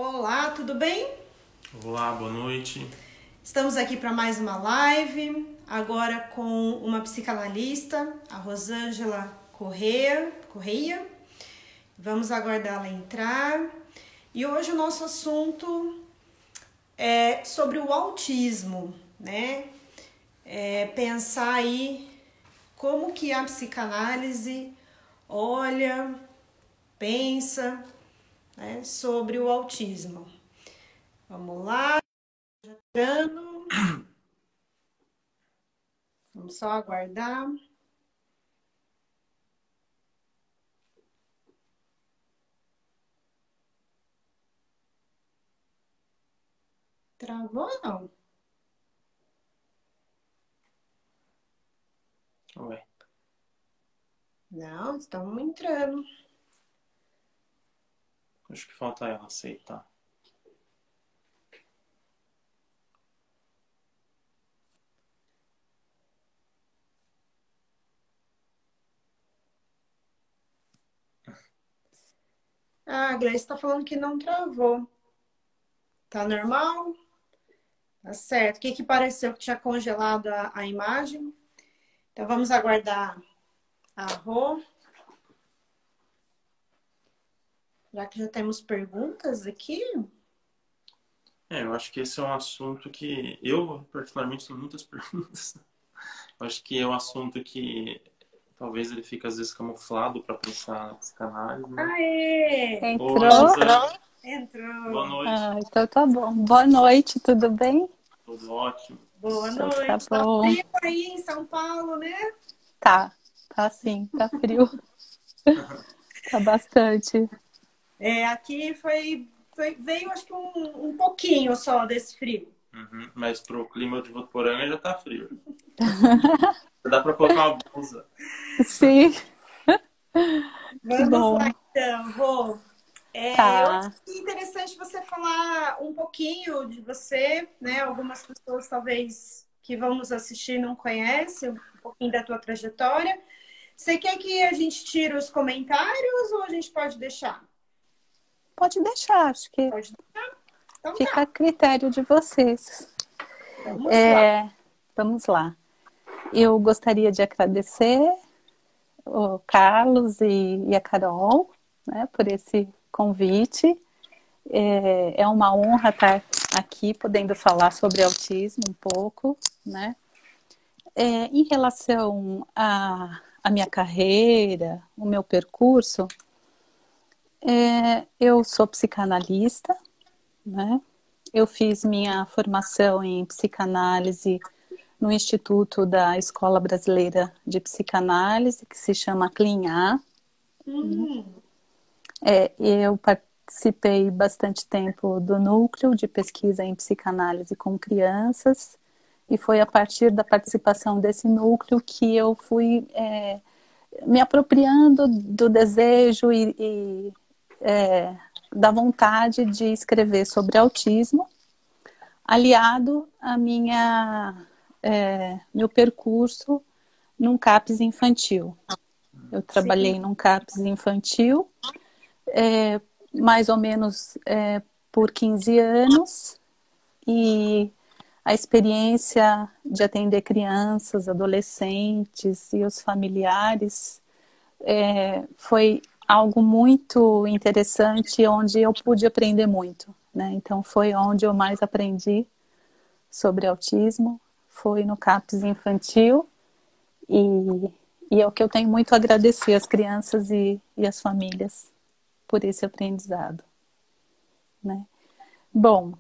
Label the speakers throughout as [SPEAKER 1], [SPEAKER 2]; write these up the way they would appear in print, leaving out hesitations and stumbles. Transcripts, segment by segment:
[SPEAKER 1] Olá, tudo bem?
[SPEAKER 2] Olá, boa noite.
[SPEAKER 1] Estamos aqui para mais uma live, agora com uma psicanalista, a Rosângela Correia. Vamos aguardá-la entrar. E hoje o nosso assunto é sobre o autismo, né? Pensar aí como que a psicanálise olha, pensa, né, sobre o autismo. Vamos lá. Vamos só aguardar. Travou não?
[SPEAKER 2] Ué,
[SPEAKER 1] Não, estamos entrando.
[SPEAKER 2] acho que falta ela aceitar.
[SPEAKER 1] Ah, a Gleice está falando que não travou. Tá normal? Tá certo. O que que pareceu que tinha congelado a imagem? Então vamos aguardar a Rô. Já que já temos perguntas aqui.
[SPEAKER 2] Eu acho que esse é um assunto que eu, particularmente, tenho muitas perguntas. Eu acho que é um assunto que talvez ele fique às vezes camuflado para pensar na psicanálise, né?
[SPEAKER 1] Aê!
[SPEAKER 2] Oi,
[SPEAKER 3] Entrou?
[SPEAKER 2] Rosane. Boa
[SPEAKER 1] Entrou.
[SPEAKER 2] noite.
[SPEAKER 3] Ah, então tá bom. Boa noite, tudo bem?
[SPEAKER 2] Tudo ótimo.
[SPEAKER 1] Boa
[SPEAKER 3] Então tá
[SPEAKER 1] noite. Tá
[SPEAKER 3] bom.
[SPEAKER 1] frio aí em São Paulo, né?
[SPEAKER 3] Tá sim, tá frio. Tá bastante.
[SPEAKER 1] Aqui veio acho que um pouquinho só desse frio.
[SPEAKER 2] Uhum. Mas pro clima de Votuporanga já tá frio. Dá para colocar uma blusa.
[SPEAKER 3] Sim, que
[SPEAKER 1] Vamos lá,
[SPEAKER 3] bom.
[SPEAKER 1] então, Rô. Eu acho
[SPEAKER 3] Tá,
[SPEAKER 1] que é interessante você falar um pouquinho de você, né? Algumas pessoas talvez que vão nos assistir não conhecem um pouquinho da tua trajetória. Você quer que a gente tire os comentários ou a gente pode deixar?
[SPEAKER 3] pode deixar, acho que
[SPEAKER 1] Pode deixar? Então
[SPEAKER 3] fica a
[SPEAKER 1] tá,
[SPEAKER 3] critério de vocês.
[SPEAKER 1] vamos lá.
[SPEAKER 3] Vamos lá. Eu gostaria de agradecer o Carlos e a Carol, né, por esse convite. É uma honra estar aqui podendo falar sobre autismo um pouco, né? Em relação à minha carreira, o meu percurso, eu sou psicanalista, né? Eu fiz minha formação em psicanálise no Instituto da Escola Brasileira de Psicanálise, que se chama CLINHA.
[SPEAKER 1] Hum,
[SPEAKER 3] Eu participei bastante tempo do núcleo de pesquisa em psicanálise com crianças, e foi a partir da participação desse núcleo que eu fui me apropriando do desejo e da vontade de escrever sobre autismo, aliado a meu percurso num CAPS infantil. Eu
[SPEAKER 1] sim.
[SPEAKER 3] trabalhei num CAPS infantil, mais ou menos por 15 anos, e a experiência de atender crianças, adolescentes e os familiares foi algo muito interessante, onde eu pude aprender muito, né? Então foi onde eu mais aprendi sobre autismo, foi no CAPS infantil, e, e é o que eu tenho muito a agradecer às crianças e às famílias por esse aprendizado, né? Bom,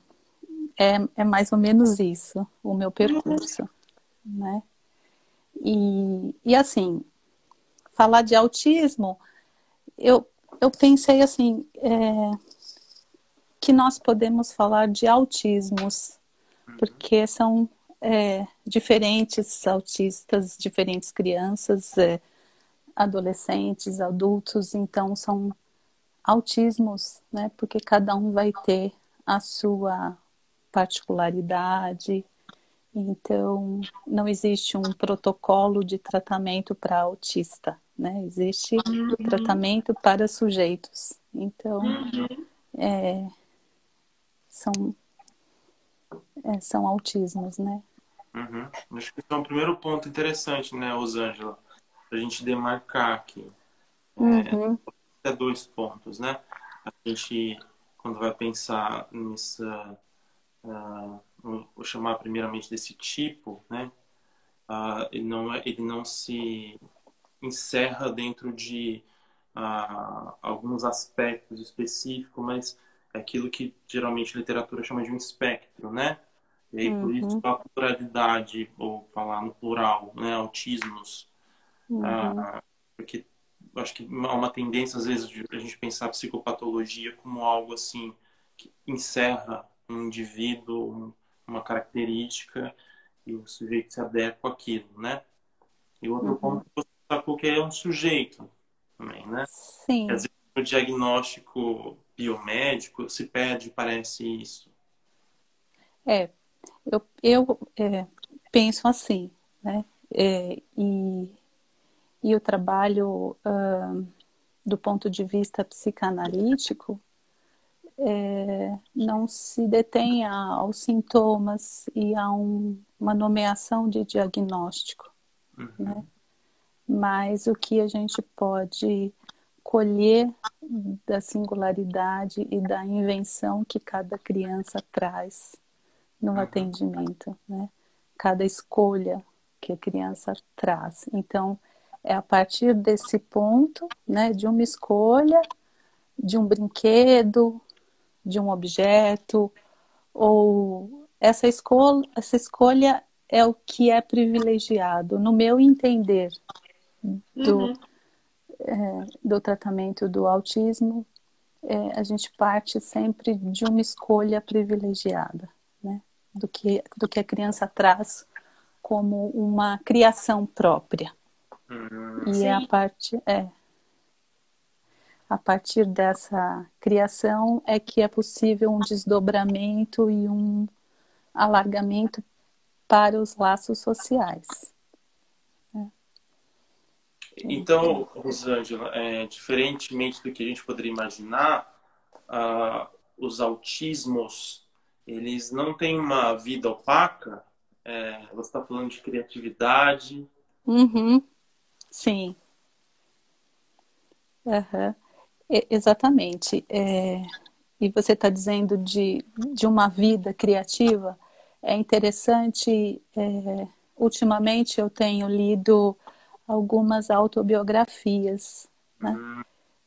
[SPEAKER 3] é mais ou menos isso, o meu percurso, né? E assim, falar de autismo, eu, eu pensei assim, que nós podemos falar de autismos, porque são diferentes autistas, diferentes crianças, adolescentes, adultos, então são autismos, né? Porque cada um vai ter a sua particularidade. Então, não existe um protocolo de tratamento para autista, né? Existe
[SPEAKER 1] Uhum,
[SPEAKER 3] tratamento para sujeitos. Então,
[SPEAKER 1] uhum.
[SPEAKER 3] são, são autismos, né?
[SPEAKER 2] Uhum. Acho que esse é um primeiro ponto interessante, né, Rosângela? Para a gente demarcar aqui.
[SPEAKER 3] Uhum.
[SPEAKER 2] Até dois pontos, né? A gente, quando vai pensar nessa, vou chamar primeiramente desse tipo, né? Ele não se encerra dentro de alguns aspectos específicos, mas é aquilo que geralmente a literatura chama de um espectro, né? E aí, por isso,
[SPEAKER 3] Uhum.
[SPEAKER 2] a pluralidade, ou falar no plural, né? Autismos,
[SPEAKER 3] Uhum.
[SPEAKER 2] porque eu acho que há uma tendência, às vezes, de a gente pensar a psicopatologia como algo assim, que encerra um indivíduo, uma característica, e o sujeito se adequa àquilo, né? E o outro
[SPEAKER 3] Uhum.
[SPEAKER 2] ponto que você sacou que é um sujeito também, né? Quer
[SPEAKER 3] Sim,
[SPEAKER 2] dizer, no diagnóstico biomédico se pede, parece isso.
[SPEAKER 3] é. Eu penso assim, né? E o trabalho, do ponto de vista psicanalítico, não se detém aos sintomas e a uma nomeação de diagnóstico, né?
[SPEAKER 2] Uhum.
[SPEAKER 3] Mas o que a gente pode colher da singularidade e da invenção que cada criança traz no
[SPEAKER 2] Uhum.
[SPEAKER 3] atendimento, né? Cada escolha que a criança traz. Então, é a partir desse ponto, né, de uma escolha, de um brinquedo, de um objeto, ou essa escolha é o que é privilegiado, no meu entender, do,
[SPEAKER 1] Uhum.
[SPEAKER 3] do tratamento do autismo, a gente parte sempre de uma escolha privilegiada, né? Do que a criança traz como uma criação própria. E
[SPEAKER 1] Sim.
[SPEAKER 3] a partir dessa criação é que é possível um desdobramento e um alargamento para os laços sociais.
[SPEAKER 2] Então, Rosângela, diferentemente do que a gente poderia imaginar, os autismos, eles não têm uma vida opaca. Você está falando de criatividade.
[SPEAKER 3] Uhum, sim, uhum. Exatamente. E você está dizendo de uma vida criativa. É interessante, ultimamente eu tenho lido algumas autobiografias, né?
[SPEAKER 2] Hum,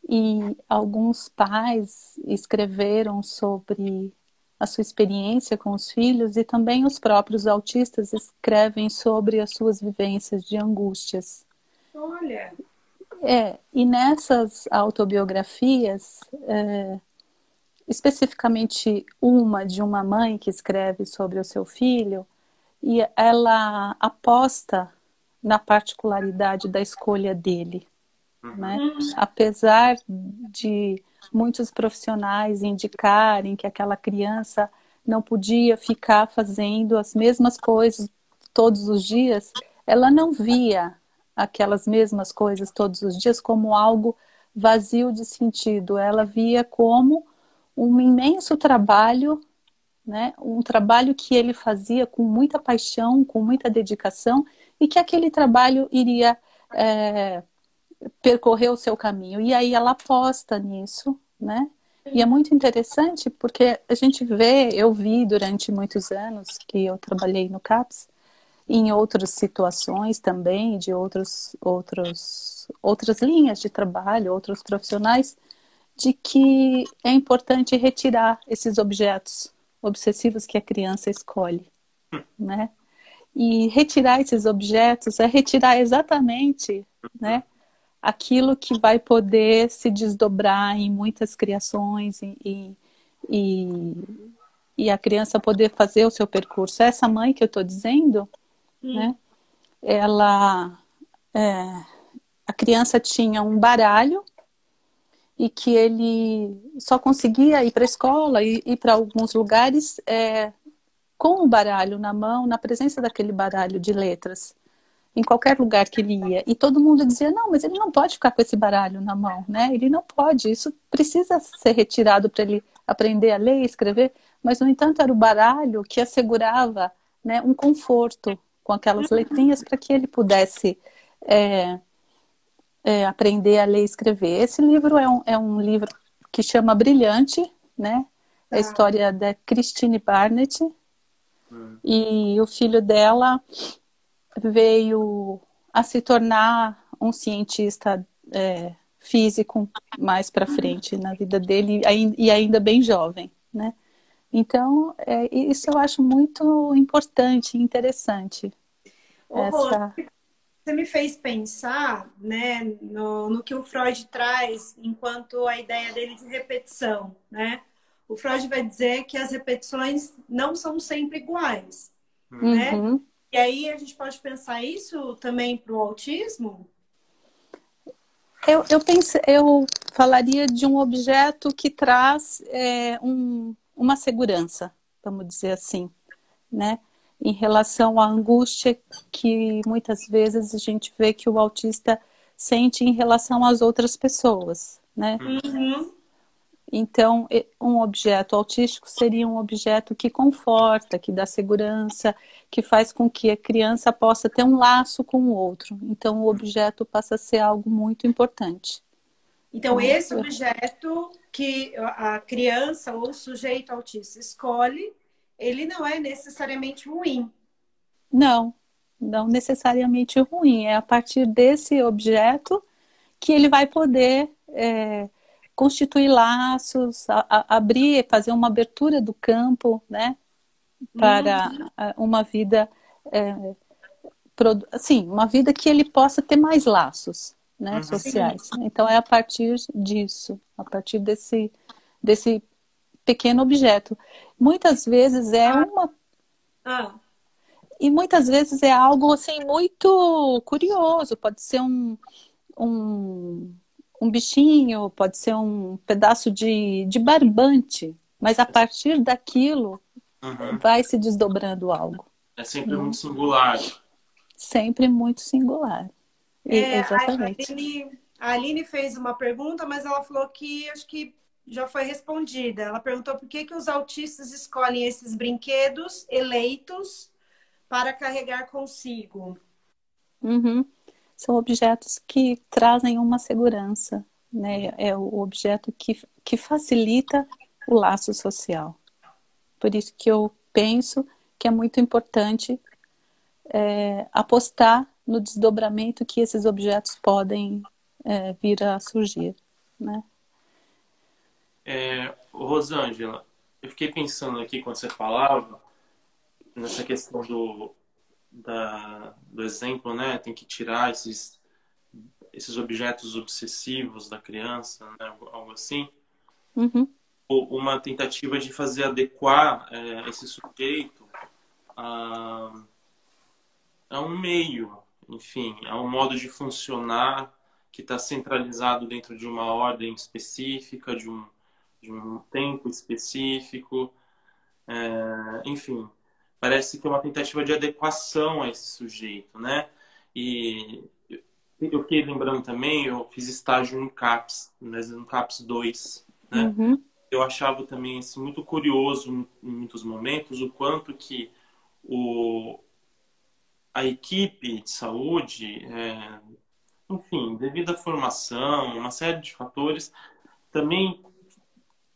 [SPEAKER 3] E alguns pais escreveram sobre a sua experiência com os filhos e também os próprios autistas escrevem sobre as suas vivências de angústias.
[SPEAKER 1] Olha.
[SPEAKER 3] E nessas autobiografias, especificamente uma de uma mãe que escreve sobre o seu filho, e ela aposta na particularidade da escolha dele,
[SPEAKER 2] uhum,
[SPEAKER 3] né? Apesar de muitos profissionais indicarem que aquela criança não podia ficar fazendo as mesmas coisas todos os dias, ela não via aquelas mesmas coisas todos os dias como algo vazio de sentido. Ela via como um imenso trabalho, né? Um trabalho que ele fazia com muita paixão, com muita dedicação, e que aquele trabalho iria percorrer o seu caminho. E aí ela aposta nisso, né? E é muito interessante porque a gente vê, eu vi durante muitos anos que eu trabalhei no CAPS, em outras situações também, de outras linhas de trabalho, outros profissionais, de que é importante retirar esses objetos obsessivos que a criança escolhe, né? E retirar esses objetos é retirar exatamente, né, aquilo que vai poder se desdobrar em muitas criações e, e a criança poder fazer o seu percurso. Essa mãe que eu estou dizendo, né, ela, a criança tinha um baralho e que ele só conseguia ir para a escola e ir para alguns lugares com o baralho na mão, na presença daquele baralho de letras, em qualquer lugar que ele ia. E todo mundo dizia, não, mas ele não pode ficar com esse baralho na mão, né? Ele não pode, isso precisa ser retirado para ele aprender a ler e escrever. mas, no entanto, era o baralho que assegurava, né, um conforto com aquelas letrinhas para que ele pudesse aprender a ler e escrever. Esse livro é um livro que chama Brilhante, né? É a história da Christine Barnett, e o filho dela veio a se tornar um cientista físico mais para frente na vida dele, e ainda bem jovem, né? Então, isso eu acho muito importante e interessante.
[SPEAKER 1] Você me fez pensar, né, no que o Freud traz enquanto a ideia dele de repetição, né? O Freud vai dizer que as repetições não são sempre iguais, né? E aí a gente pode pensar isso também para o autismo?
[SPEAKER 3] Eu falaria de um objeto que traz uma segurança, vamos dizer assim, né? Em relação à angústia que muitas vezes a gente vê que o autista sente em relação às outras pessoas, né? Então, um objeto autístico seria um objeto que conforta, que dá segurança, que faz com que a criança possa ter um laço com o outro. Então, o objeto passa a ser algo muito importante.
[SPEAKER 1] Então, esse objeto que a criança ou o sujeito autista escolhe, ele não é necessariamente ruim.
[SPEAKER 3] Não necessariamente ruim. É a partir desse objeto que ele vai poder constituir laços, abrir, fazer uma abertura do campo, né? Para uma vida, assim, uma vida que ele possa ter mais laços, né, sociais. Então, é a partir disso, a partir desse pequeno objeto. Muitas vezes e muitas vezes é algo assim muito curioso. Pode ser um bichinho, pode ser um pedaço de barbante, mas a partir daquilo vai se desdobrando algo.
[SPEAKER 2] É sempre muito singular.
[SPEAKER 3] Sempre muito singular. Exatamente.
[SPEAKER 1] A Aline fez uma pergunta, mas ela falou que acho que já foi respondida. Ela perguntou por que os autistas escolhem esses brinquedos eleitos para carregar consigo.
[SPEAKER 3] São objetos que trazem uma segurança, né? É o objeto que facilita o laço social. Por isso que eu penso que é muito importante apostar no desdobramento que esses objetos podem vir a surgir, né?
[SPEAKER 2] Rosângela, eu fiquei pensando aqui quando você falava nessa questão do exemplo, né? Tem que tirar esses objetos obsessivos da criança, né? Algo assim. Uma tentativa de fazer adequar esse sujeito a um meio, enfim, a um modo de funcionar que está centralizado dentro de uma ordem específica, de um tempo específico, enfim, parece que é uma tentativa de adequação a esse sujeito, né? E eu fiquei lembrando também, eu fiz estágio no CAPS, mas no CAPS 2, né? Eu achava também assim, muito curioso em muitos momentos o quanto que a equipe de saúde, enfim, devido à formação, uma série de fatores, também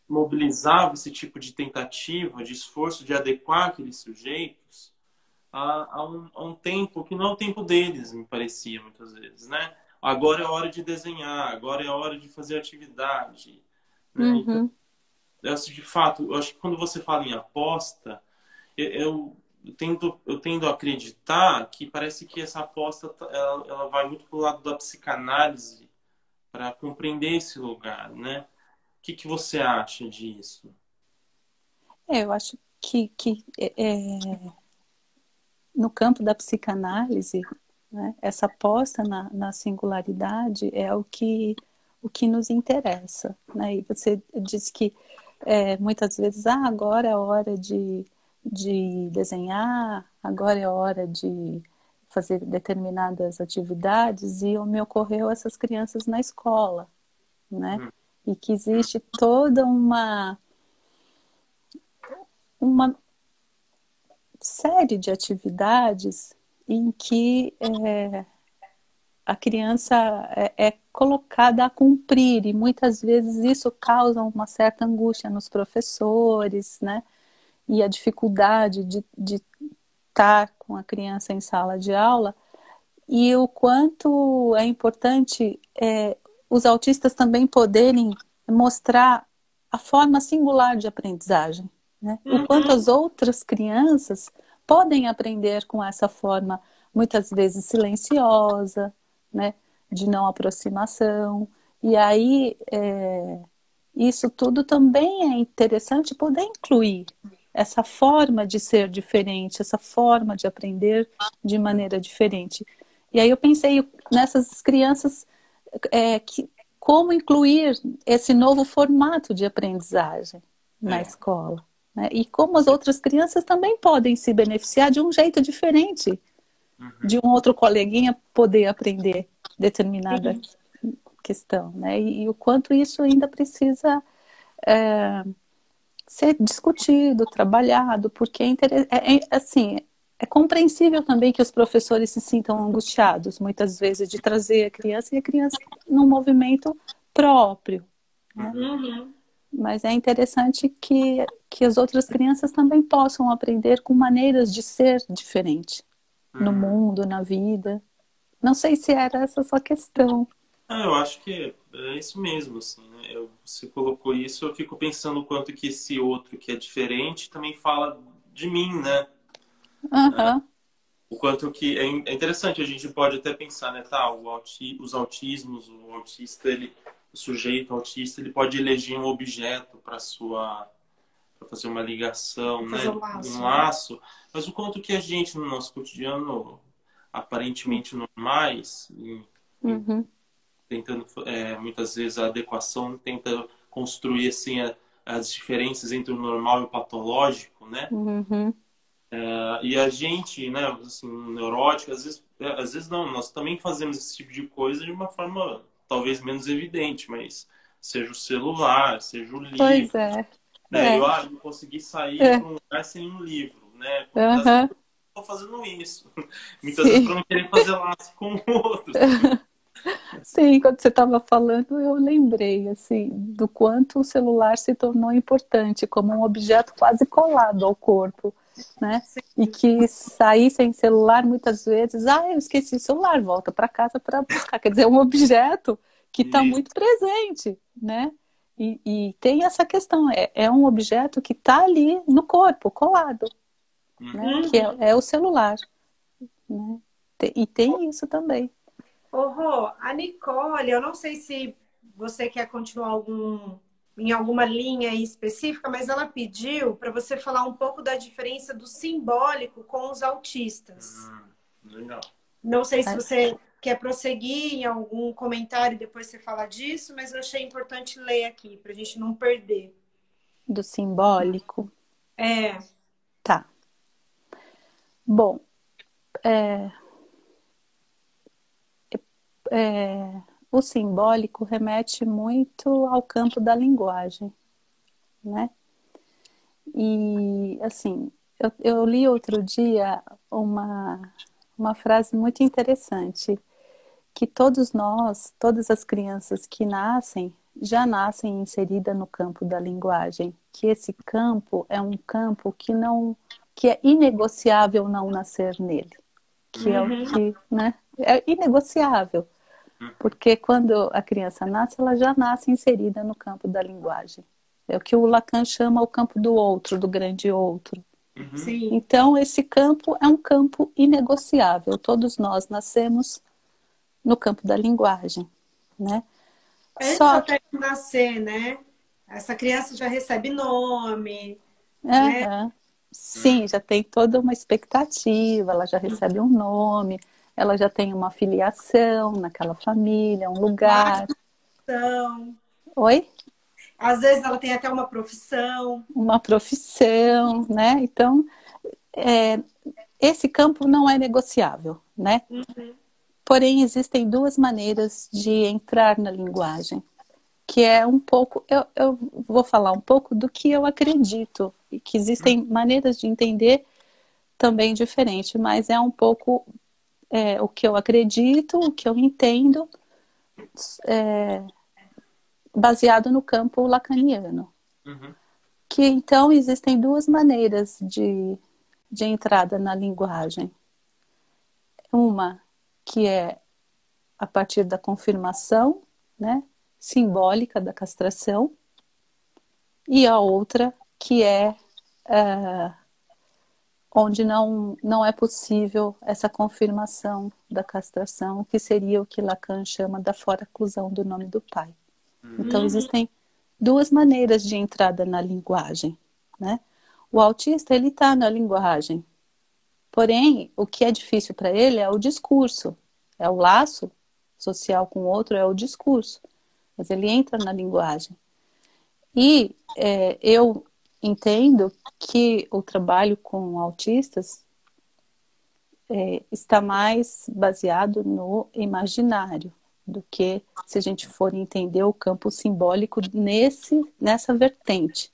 [SPEAKER 2] mobilizava esse tipo de tentativa, de esforço de adequar aqueles sujeitos a um tempo que não é o tempo deles, me parecia muitas vezes, né? Agora é a hora de desenhar, agora é a hora de fazer atividade, né? Então, de fato, eu acho que quando você fala em aposta, eu tendo a acreditar que parece que essa aposta ela vai muito para o lado da psicanálise para compreender esse lugar, né? O que você acha disso?
[SPEAKER 3] Eu acho que no campo da psicanálise, né, essa aposta na singularidade é o que nos interessa, né? E você disse que muitas vezes, agora é a hora de desenhar, agora é a hora de fazer determinadas atividades, e me ocorreu essas crianças na escola, né? E que existe toda uma série de atividades em que a criança é colocada a cumprir, e muitas vezes isso causa uma certa angústia nos professores, né? E a dificuldade de estar com a criança em sala de aula, e o quanto é importante os autistas também poderem mostrar a forma singular de aprendizagem, né? O quanto as outras crianças podem aprender com essa forma, muitas vezes silenciosa, né? De não aproximação. E aí, isso tudo também é interessante poder incluir essa forma de ser diferente, essa forma de aprender de maneira diferente. E aí eu pensei nessas crianças, como incluir esse novo formato de aprendizagem na escola, né? E como as outras crianças também podem se beneficiar de um jeito diferente, de um outro coleguinha poder aprender determinada questão, né? E o quanto isso ainda precisa ser discutido, trabalhado, porque assim, é compreensível também que os professores se sintam angustiados, muitas vezes, de trazer a criança e a criança num movimento próprio, né? Mas é interessante que as outras crianças também possam aprender com maneiras de ser diferente no mundo, na vida. Não sei se era essa a sua questão.
[SPEAKER 2] Eu acho que é isso mesmo, assim, né? Você colocou isso, eu fico pensando o quanto que esse outro que é diferente também fala de mim, né? O quanto que é interessante, a gente pode até pensar, né? Tá, os autismos, o autista, o sujeito autista, ele pode eleger um objeto para fazer uma ligação, né? Um laço. Mas o quanto que a gente, no nosso cotidiano, aparentemente normais, tentando, muitas vezes, a adequação tenta construir, assim, as diferenças entre o normal e o patológico, né? E a gente, né, assim, neurótico, às vezes não, nós também fazemos esse tipo de coisa de uma forma talvez menos evidente, mas seja o celular, seja o livro.
[SPEAKER 3] Pois é.
[SPEAKER 2] Né? Eu não consegui sair para um lugar sem um livro, né? Muitas vezes eu estou fazendo isso. Muitas vezes para não querer fazer laço com outros.
[SPEAKER 3] Sim, quando você estava falando, eu lembrei, assim, do quanto o celular se tornou importante como um objeto quase colado ao corpo, né? E que sair sem celular, muitas vezes, eu esqueci o celular, volta para casa para buscar. Quer dizer, é um objeto que está muito presente, né? E tem essa questão, é um objeto que está ali no corpo, colado, né? Que é o celular, né? E tem isso também.
[SPEAKER 1] Rô, a Nicole, eu não sei se você quer continuar em alguma linha específica, mas ela pediu para você falar um pouco da diferença do simbólico com os autistas.
[SPEAKER 2] Legal.
[SPEAKER 1] Não sei se você quer prosseguir em algum comentário e depois você falar disso, mas eu achei importante ler aqui, para a gente não perder.
[SPEAKER 3] Do simbólico?
[SPEAKER 1] Tá.
[SPEAKER 3] Bom, o simbólico remete muito ao campo da linguagem, né? E, assim, eu li outro dia uma frase muito interessante, que todos nós, todas as crianças que nascem, já nascem inserida no campo da linguagem, que esse campo é um campo que é inegociável não nascer nele, que é o que, né? É inegociável, porque quando a criança nasce, ela já nasce inserida no campo da linguagem. É o que o Lacan chama o campo do outro, do grande outro.
[SPEAKER 1] Sim.
[SPEAKER 3] Então, esse campo é um campo inegociável. Todos nós nascemos no campo da linguagem, né?
[SPEAKER 1] Antes até de nascer, né? Essa criança já recebe nome, né?
[SPEAKER 3] Sim, já tem toda uma expectativa, ela já recebe um nome, ela já tem uma filiação naquela família, um lugar. Oi?
[SPEAKER 1] Às vezes ela tem até uma profissão.
[SPEAKER 3] Uma profissão, né? Então, esse campo não é negociável, né? Porém, existem duas maneiras de entrar na linguagem, que é um pouco, eu vou falar um pouco do que eu acredito e que existem maneiras de entender também diferentes, mas é um pouco o que eu acredito, o que eu entendo, baseado no campo lacaniano.
[SPEAKER 2] Uhum.
[SPEAKER 3] Que então existem duas maneiras de entrada na linguagem. Uma que é a partir da confirmação, né, simbólica da castração, e a outra que é onde não é possível essa confirmação da castração, que seria o que Lacan chama da fora-oclusão do nome do pai. Então, existem duas maneiras de entrada na linguagem, né? O autista, ele está na linguagem, porém, o que é difícil para ele é o discurso, é o laço social com o outro, é o discurso, mas ele entra na linguagem. E eu entendo que o trabalho com autistas está mais baseado no imaginário do que se a gente for entender o campo simbólico nessa vertente,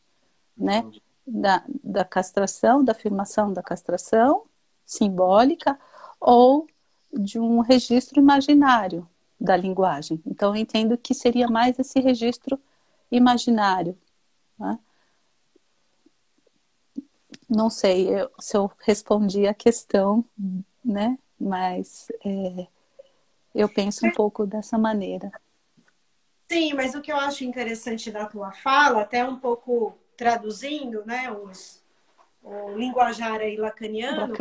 [SPEAKER 3] né? Da castração, da afirmação da castração simbólica ou de um registro imaginário da linguagem. Então, eu entendo que seria mais esse registro imaginário, né? Não sei se eu respondi a questão, né? Mas eu penso um pouco dessa maneira.
[SPEAKER 1] Sim, mas o que eu acho interessante da tua fala, até um pouco traduzindo, né, o linguajar aí lacaniano,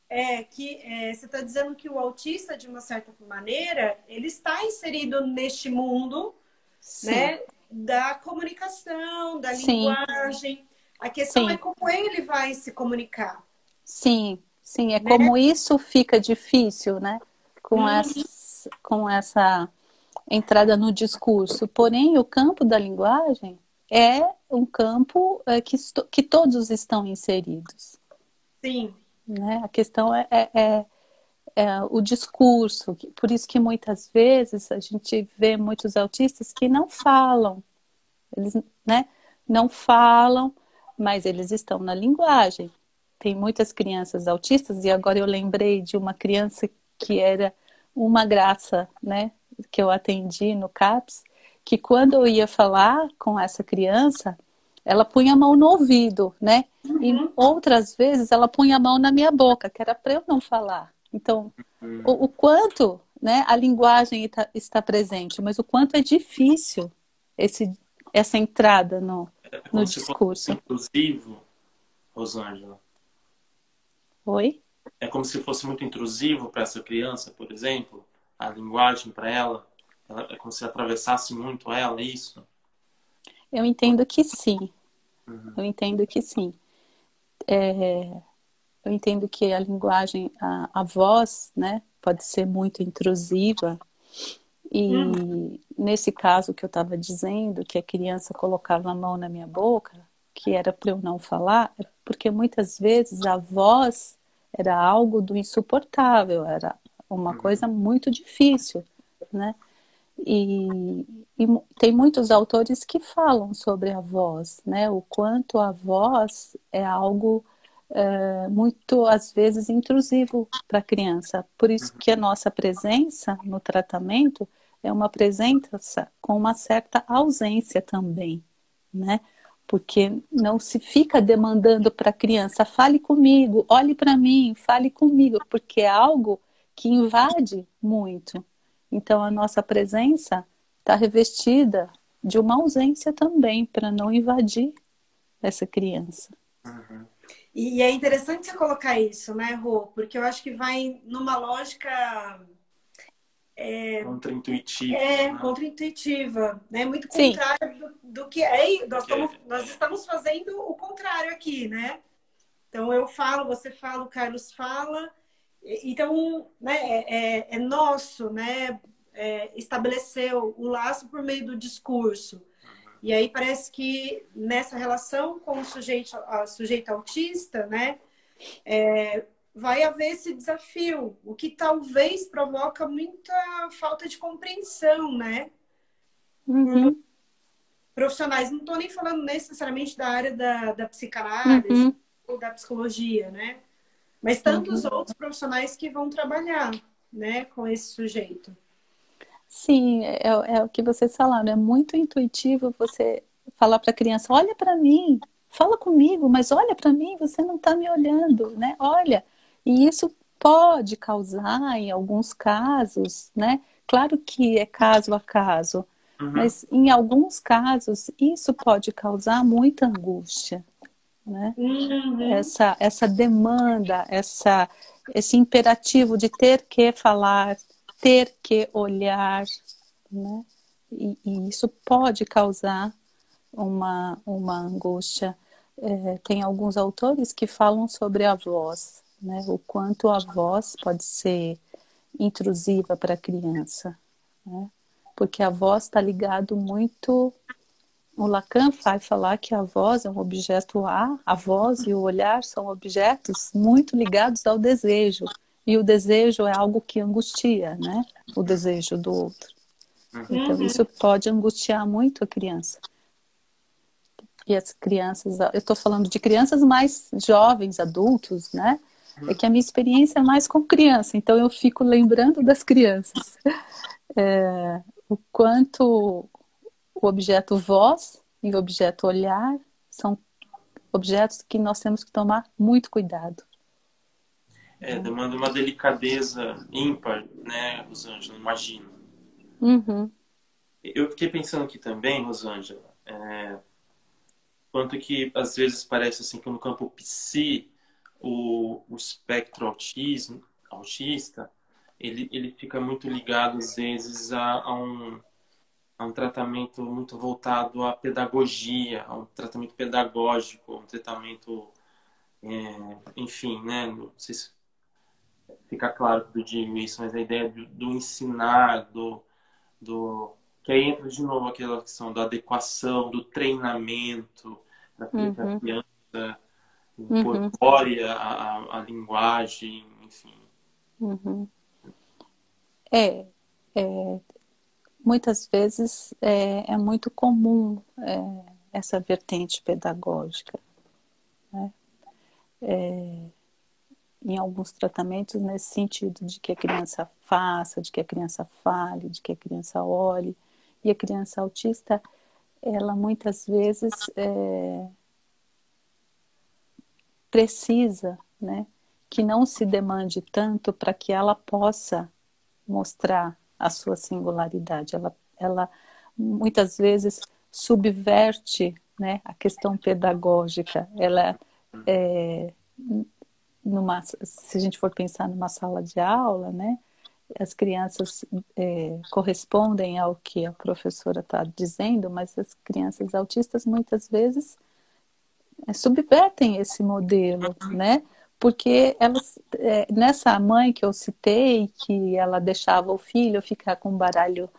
[SPEAKER 1] é que você está dizendo que o autista, de uma certa maneira, ele está inserido neste mundo,
[SPEAKER 3] Sim.
[SPEAKER 1] né, da comunicação, da
[SPEAKER 3] Sim.
[SPEAKER 1] linguagem. A questão
[SPEAKER 3] Sim.
[SPEAKER 1] é como ele vai se comunicar.
[SPEAKER 3] Sim, sim,
[SPEAKER 1] né?
[SPEAKER 3] Como isso fica difícil, né? Com essa entrada no discurso. Porém, o campo da linguagem é um campo que todos estão inseridos.
[SPEAKER 1] Sim.
[SPEAKER 3] Né? A questão é o discurso. Por isso que muitas vezes a gente vê muitos autistas que não falam. Eles, né, não falam, mas eles estão na linguagem. Tem muitas crianças autistas, e agora eu lembrei de uma criança que era uma graça, né, que eu atendi no CAPS, que quando eu ia falar com essa criança, ela punha a mão no ouvido, né? E outras vezes ela punha a mão na minha boca, que era para eu não falar. Então, o quanto, né, a linguagem está presente, mas o quanto é difícil essa entrada no discurso.
[SPEAKER 2] Se fosse intrusivo, Rosângela.
[SPEAKER 3] Oi?
[SPEAKER 2] É como se fosse muito intrusivo para essa criança, por exemplo, a linguagem para ela. É como se atravessasse muito ela, isso?
[SPEAKER 3] Eu entendo que sim. Eu entendo que sim. Eu entendo que a linguagem, a voz, né, pode ser muito intrusiva. E nesse caso que eu estava dizendo, que a criança colocava a mão na minha boca, que era para eu não falar, é porque muitas vezes a voz era algo do insuportável, era uma coisa muito difícil, né? E tem muitos autores que falam sobre a voz, né? O quanto a voz é algo muito, às vezes, intrusivo para a criança. Por isso que a nossa presença no tratamento é uma presença com uma certa ausência também, né? Porque não se fica demandando para a criança, fale comigo, olhe para mim, fale comigo, porque é algo que invade muito. Então, a nossa presença está revestida de uma ausência também, para não invadir essa criança.
[SPEAKER 1] E é interessante você colocar isso, né, Rô? Porque eu acho que vai numa lógica...
[SPEAKER 2] Contra-intuitiva.
[SPEAKER 1] Contra-intuitiva, né? Muito contrário do que é. Nós estamos fazendo o contrário aqui, né? Então, eu falo, você fala, o Carlos fala. Então, né, é nosso, né? Estabelecer o laço por meio do discurso. E aí parece que nessa relação com o sujeito autista, né? Vai haver esse desafio, o que talvez provoca muita falta de compreensão, né? profissionais, não estou nem falando necessariamente da área da psicanálise ou da psicologia, né? Mas tantos outros profissionais que vão trabalhar, né, com esse sujeito.
[SPEAKER 3] Sim, é o que vocês falaram, é muito intuitivo você falar para a criança, olha para mim, fala comigo, mas olha para mim, você não está me olhando, né? Olha, e isso pode causar, em alguns casos, né? Claro que é caso a caso, mas em alguns casos isso pode causar muita angústia, né? Essa demanda, esse imperativo de ter que falar, ter que olhar, né? E isso pode causar uma angústia. Tem alguns autores que falam sobre a voz, né? O quanto a voz pode ser intrusiva para a criança, né? Porque a voz está ligado muito. O Lacan vai falar que a voz é um objeto a voz e o olhar são objetos muito ligados ao desejo. E o desejo é algo que angustia, né? O desejo do outro. Então, isso pode angustiar muito a criança. E as crianças, eu estou falando de crianças mais jovens, adultos, né? É que a minha experiência é mais com criança, então eu fico lembrando das crianças. O quanto o objeto voz e o objeto olhar são objetos que nós temos que tomar muito cuidado.
[SPEAKER 2] Demanda uma delicadeza ímpar, né, Rosângela? Imagino. Eu fiquei pensando aqui também, Rosângela, quanto que às vezes parece assim que no campo psi, o espectro autista, ele fica muito ligado às vezes a um tratamento muito voltado à pedagogia, a um tratamento pedagógico, um tratamento, enfim, né? Não sei se fica claro que eu digo isso, mas a ideia do ensinar, que aí entra de novo aquela questão da adequação, do treinamento, da criança incorpore a linguagem, enfim.
[SPEAKER 3] Muitas vezes é muito comum essa vertente pedagógica, né? Em alguns tratamentos nesse sentido de que a criança faça, de que a criança fale, de que a criança olhe. E a criança autista, ela muitas vezes precisa, né, que não se demande tanto para que ela possa mostrar a sua singularidade. Ela muitas vezes subverte, né, a questão pedagógica. Ela se a gente for pensar numa sala de aula, né, as crianças correspondem ao que a professora está dizendo, mas as crianças autistas muitas vezes subvertem esse modelo, né? Porque elas, nessa mãe que eu citei, que ela deixava o filho ficar com um baralho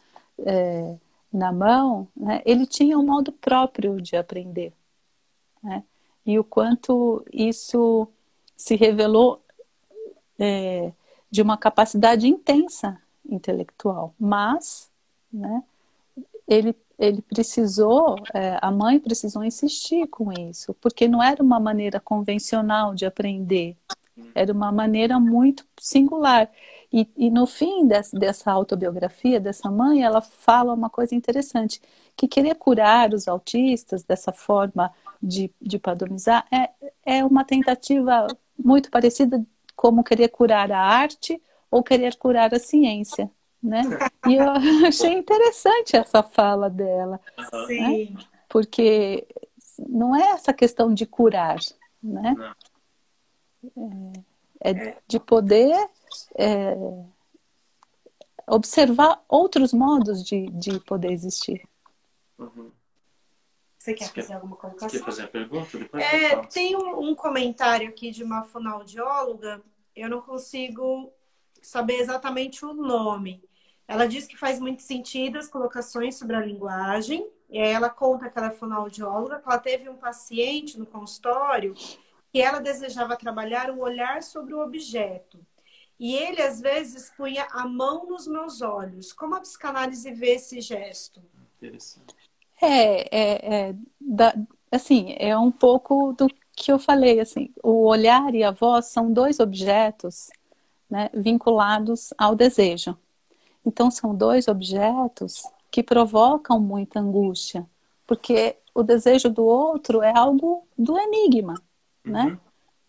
[SPEAKER 3] na mão, né, ele tinha um modo próprio de aprender, né? E o quanto isso se revelou de uma capacidade intensa intelectual, mas, né, ele precisou, a mãe precisou insistir com isso, porque não era uma maneira convencional de aprender, era uma maneira muito singular. E no fim dessa autobiografia dessa mãe, ela fala uma coisa interessante, que querer curar os autistas dessa forma de padronizar é uma tentativa muito parecida como querer curar a arte ou querer curar a ciência, né? E eu achei interessante essa fala dela,
[SPEAKER 1] Sim.
[SPEAKER 3] né? Porque não é essa questão de curar, né? É de poder observar outros modos de poder existir.
[SPEAKER 1] Você quer fazer alguma colocação?
[SPEAKER 2] Você quer fazer a pergunta? Depois
[SPEAKER 1] tem um comentário aqui de uma fonoaudióloga, eu não consigo saber exatamente o nome. Ela diz que faz muito sentido as colocações sobre a linguagem. E aí ela conta que ela é fonoaudióloga, que ela teve um paciente no consultório que ela desejava trabalhar o olhar sobre o objeto. E ele, às vezes, punha a mão nos meus olhos. Como a psicanálise vê esse gesto?
[SPEAKER 2] Interessante.
[SPEAKER 3] Assim, é um pouco do que eu falei, assim, o olhar e a voz são dois objetos, né, vinculados ao desejo. Então, são dois objetos que provocam muita angústia, porque o desejo do outro é algo do enigma, né?
[SPEAKER 2] Uhum.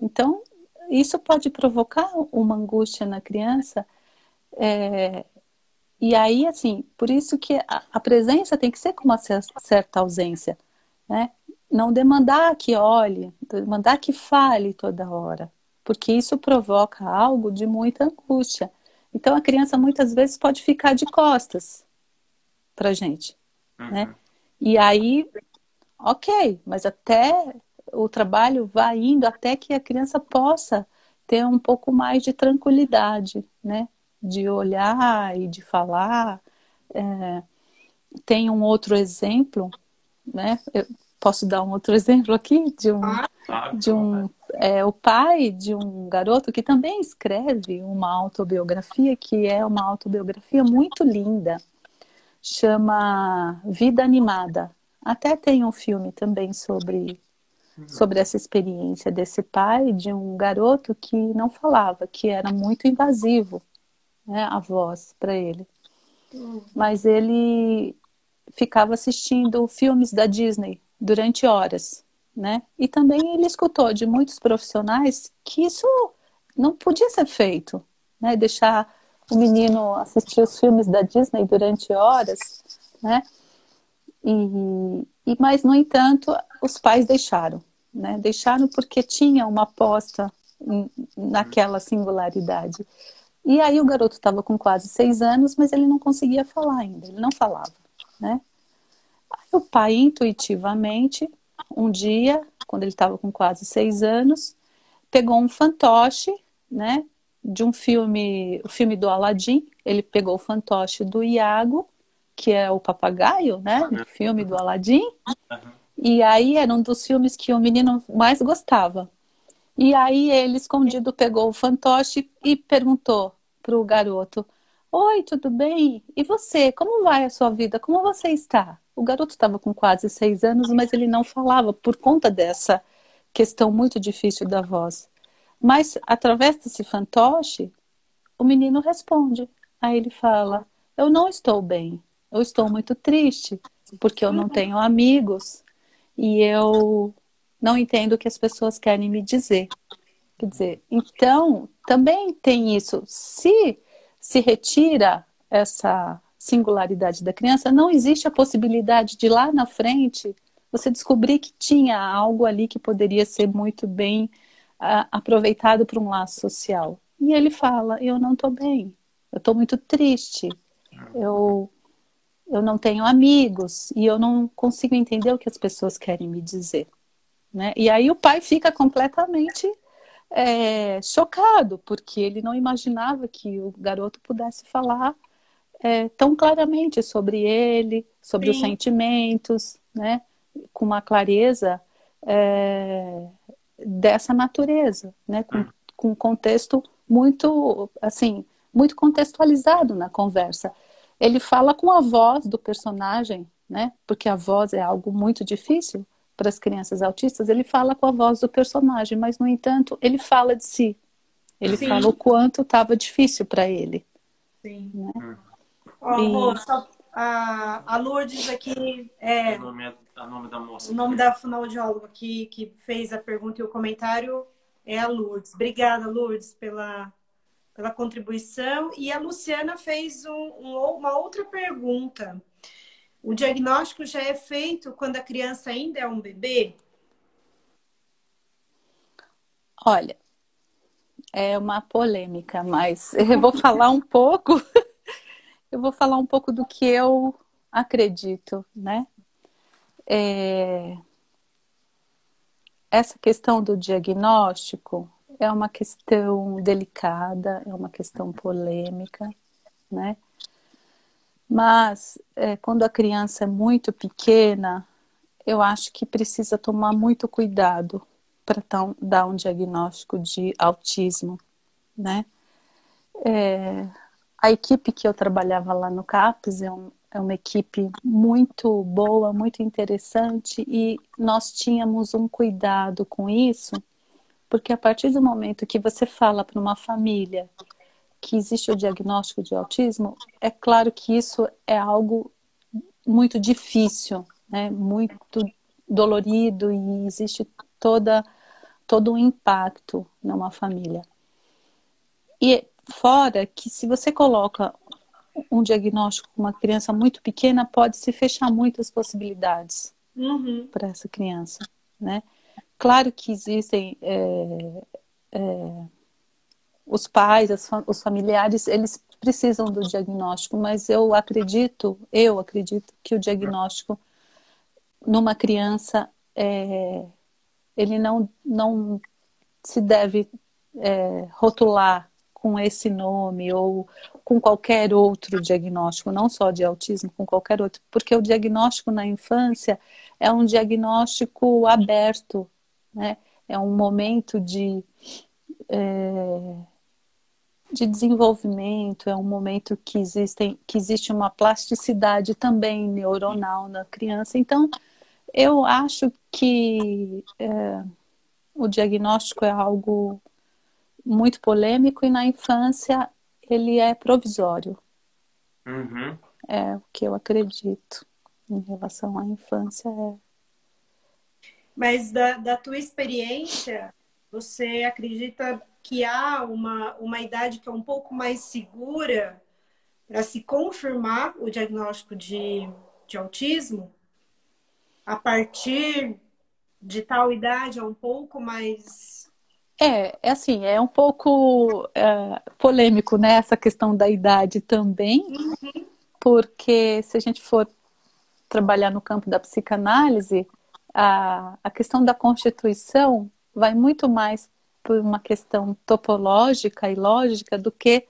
[SPEAKER 3] Então, isso pode provocar uma angústia na criança. E aí, assim, por isso que a presença tem que ser com uma certa ausência, né? Não demandar que olhe, demandar que fale toda hora, porque isso provoca algo de muita angústia. Então, a criança muitas vezes pode ficar de costas pra gente, né?
[SPEAKER 2] Uhum.
[SPEAKER 3] E aí, ok, mas até o trabalho vai indo até que a criança possa ter um pouco mais de tranquilidade, né? De olhar e de falar. Tem um outro exemplo, né? Eu posso dar um outro exemplo aqui
[SPEAKER 2] Claro,
[SPEAKER 3] de
[SPEAKER 2] fica à
[SPEAKER 3] um
[SPEAKER 2] vontade.
[SPEAKER 3] o pai de um garoto que também escreve uma autobiografia que é uma autobiografia muito linda, chama Vida Animada. Até tem um filme também sobre essa experiência desse pai de um garoto que não falava, que era muito invasivo, né, a voz para ele. Mas ele ficava assistindo filmes da Disney durante horas, né? E também ele escutou de muitos profissionais que isso não podia ser feito, né? Deixar o menino assistir os filmes da Disney durante horas, né? Mas, no entanto, os pais deixaram, né? Deixaram porque tinha uma aposta naquela singularidade. E aí o garoto estava com quase 6 anos, mas ele não conseguia falar ainda, ele não falava, né? O pai, intuitivamente, um dia, quando ele estava com quase 6 anos, pegou um fantoche, né, de um filme, o filme do Aladim. Ele pegou o fantoche do Iago, que é o papagaio, né, do filme do Aladim.
[SPEAKER 2] Uhum.
[SPEAKER 3] E aí era um dos filmes que o menino mais gostava. E aí ele, escondido, pegou o fantoche e perguntou para o garoto: Oi, tudo bem? E você? Como vai a sua vida? Como você está? O garoto estava com quase 6 anos, mas ele não falava por conta dessa questão muito difícil da voz. Mas através desse fantoche, o menino responde. Aí ele fala: Eu não estou bem. Eu estou muito triste porque eu não tenho amigos e eu não entendo o que as pessoas querem me dizer. Quer dizer, então, também tem isso. Se retira essa singularidade da criança, não existe a possibilidade de lá na frente você descobrir que tinha algo ali que poderia ser muito bem aproveitado para um laço social. E ele fala: Eu não estou bem, eu estou muito triste, eu, eu não tenho amigos e eu não consigo entender o que as pessoas querem me dizer. Né? E aí o pai fica completamente chocado, porque ele não imaginava que o garoto pudesse falar tão claramente sobre ele, sobre os
[SPEAKER 1] Sim.
[SPEAKER 3] sentimentos, né? Com uma clareza dessa natureza, né? Com um contexto muito, assim, muito contextualizado na conversa. Ele fala com a voz do personagem, né? Porque a voz é algo muito difícil para as crianças autistas. Ele fala com a voz do personagem, mas, no entanto, ele fala de si. Ele fala o
[SPEAKER 1] Sim,
[SPEAKER 3] quanto estava difícil para ele.
[SPEAKER 1] sim.
[SPEAKER 3] Né?
[SPEAKER 1] Ó, Rô,
[SPEAKER 3] E,
[SPEAKER 1] a Lourdes aqui,
[SPEAKER 2] O nome da
[SPEAKER 1] o
[SPEAKER 2] moça
[SPEAKER 1] nome
[SPEAKER 2] que...
[SPEAKER 1] da fonoaudióloga aqui que fez a pergunta e o comentário é a Lourdes. Obrigada, Lourdes, pela contribuição. E a Luciana fez uma outra pergunta. O diagnóstico já é feito quando a criança ainda é um bebê?
[SPEAKER 3] olha, é uma polêmica, mas eu vou falar um pouco, eu vou falar um pouco do que eu acredito, né? Essa questão do diagnóstico é uma questão delicada, é uma questão polêmica, né? Mas quando a criança é muito pequena, eu acho que precisa tomar muito cuidado para dar um diagnóstico de autismo, né? A equipe que eu trabalhava lá no CAPES é uma equipe muito boa, muito interessante, e nós tínhamos um cuidado com isso, porque a partir do momento que você fala para uma família que existe o diagnóstico de autismo, é claro que isso é algo muito difícil, né? Muito dolorido, e existe todo um impacto numa família. E fora que se você coloca um diagnóstico com uma criança muito pequena, pode se fechar muitas possibilidades para essa criança, né? Claro que existem os pais, os familiares, eles precisam do diagnóstico, mas eu acredito que o diagnóstico numa criança, ele não se deve rotular com esse nome ou com qualquer outro diagnóstico, não só de autismo, com qualquer outro, porque o diagnóstico na infância é um diagnóstico aberto, né? É um momento de desenvolvimento, é um momento que existe uma plasticidade também neuronal na criança. Então, eu acho que o diagnóstico é algo muito polêmico, e na infância ele é provisório. É o que eu acredito em relação à infância.
[SPEAKER 1] Mas da tua experiência, você acredita que há uma idade que é um pouco mais segura para se confirmar o diagnóstico de autismo? A partir de tal idade é um pouco mais...
[SPEAKER 3] Assim, é um pouco polêmico, né, essa questão da idade também, porque se a gente for trabalhar no campo da psicanálise, a questão da constituição vai muito mais por uma questão topológica e lógica do que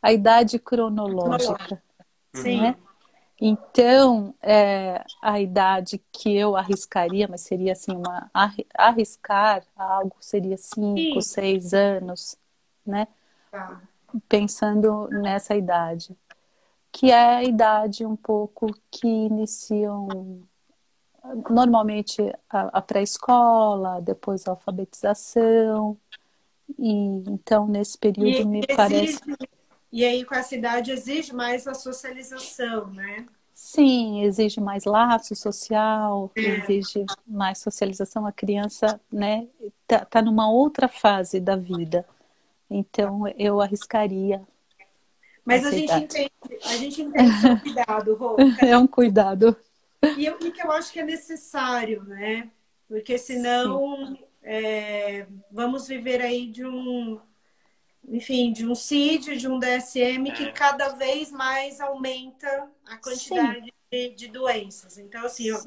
[SPEAKER 3] a idade cronológica.
[SPEAKER 1] Sim.
[SPEAKER 3] Né? Então, a idade que eu arriscaria, mas seria assim, arriscar algo, seria 5, 6 anos, né?
[SPEAKER 1] Tá.
[SPEAKER 3] Pensando nessa idade, que é a idade um pouco que iniciam normalmente a pré-escola, depois a alfabetização, e então nesse período me parece...
[SPEAKER 1] E aí com essa idade exige mais a socialização, né?
[SPEAKER 3] Sim, exige mais laço social, exige mais socialização. A criança, né, tá numa outra fase da vida. Então, eu arriscaria.
[SPEAKER 1] Mas a gente entende seu cuidado, Rô.
[SPEAKER 3] É um cuidado.
[SPEAKER 1] E que eu acho que é necessário, né? Porque senão vamos viver aí de um CID, de um DSM que cada vez mais aumenta a quantidade de doenças. Então, assim, ó,